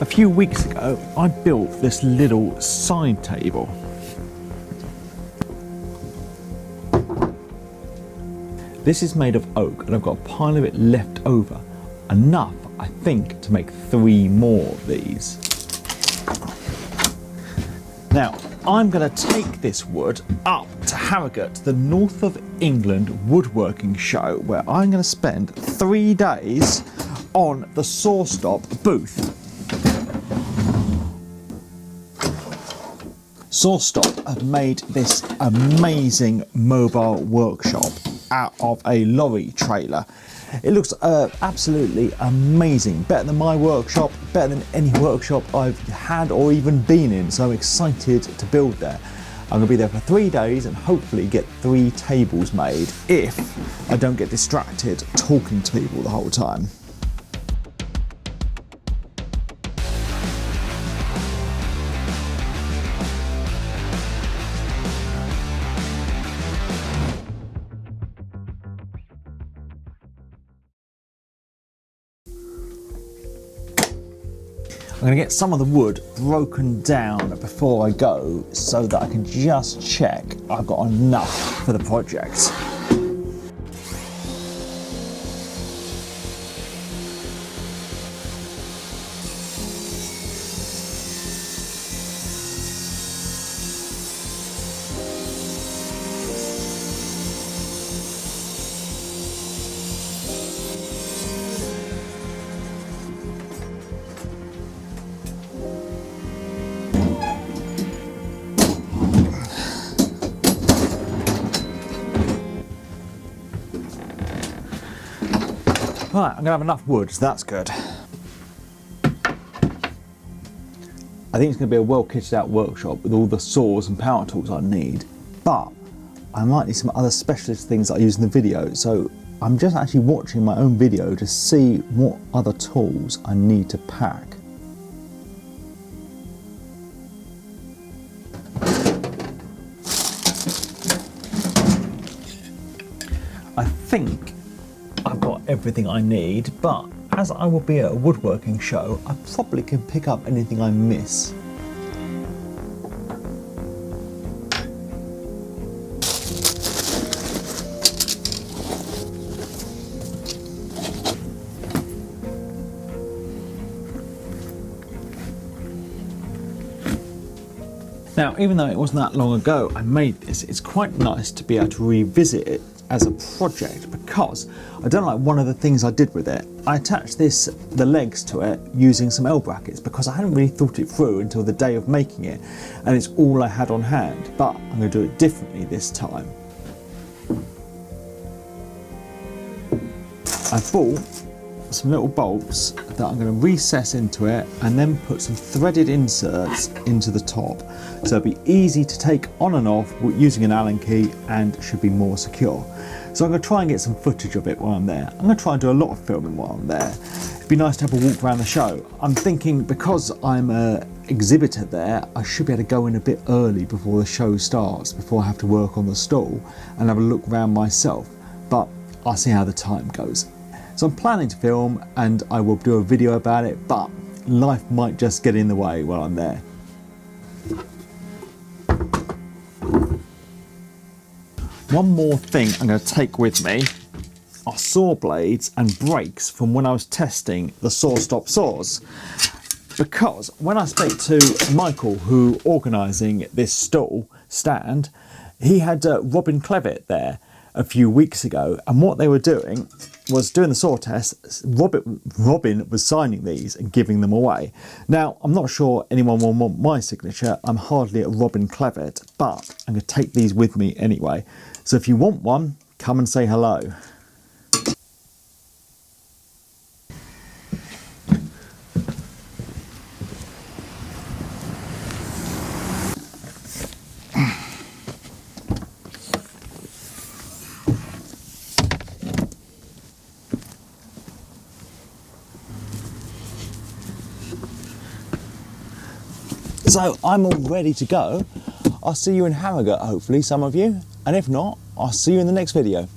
A few weeks ago, I built this little side table. This is made of oak and I've got a pile of it left over. Enough, I think, to make 3 more of these. Now, I'm going to take this wood up to Harrogate, the North of England woodworking show, where I'm going to spend 3 days on the SawStop booth. SawStop have made this amazing mobile workshop out of a lorry trailer. It looks absolutely amazing, better than my workshop, better than any workshop I've had or even been in, so I'm excited to build there. I'm going to be there for 3 days and hopefully get 3 tables made if I don't get distracted talking to people the whole time. I'm going to get some of the wood broken down before I go so that I can just check I've got enough for the project. Right, I'm going to have enough wood, so that's good. I think it's going to be a well kitted out workshop with all the saws and power tools I need, but I might need some other specialist things that I use in the video, so I'm just actually watching my own video to see what other tools I need to pack. I think I've got everything I need, but as I will be at a woodworking show, I probably can pick up anything I miss. Now, even though it wasn't that long ago I made this, it's quite nice to be able to revisit it as a project, because I don't like one of the things I did with it. I attached the legs to it using some L brackets because I hadn't really thought it through until the day of making it, and it's all I had on hand, but I'm going to do it differently this time. I bought some little bolts that I'm going to recess into it and then put some threaded inserts into the top, so it'll be easy to take on and off using an Allen key and should be more secure. So I'm going to try and get some footage of it while I'm there. I'm going to try and do a lot of filming while I'm there. It'd be nice to have a walk around the show. I'm thinking because I'm an exhibitor there, I should be able to go in a bit early before the show starts, before I have to work on the stall, and have a look around myself, but I'll see how the time goes. So I'm planning to film and I will do a video about it, but life might just get in the way while I'm there. One more thing I'm going to take with me are saw blades and brakes from when I was testing the SawStop saws. Because when I spoke to Michael, who organising this stall stand, he had Robin Clevitt there a few weeks ago, and what they were doing was doing the saw test. Robin was signing these and giving them away. Now, I'm not sure anyone will want my signature. I'm hardly a Robin Clevitt, but I'm going to take these with me anyway. So if you want one, come and say hello. So I'm all ready to go. I'll see you in Harrogate, hopefully, some of you. And if not, I'll see you in the next video.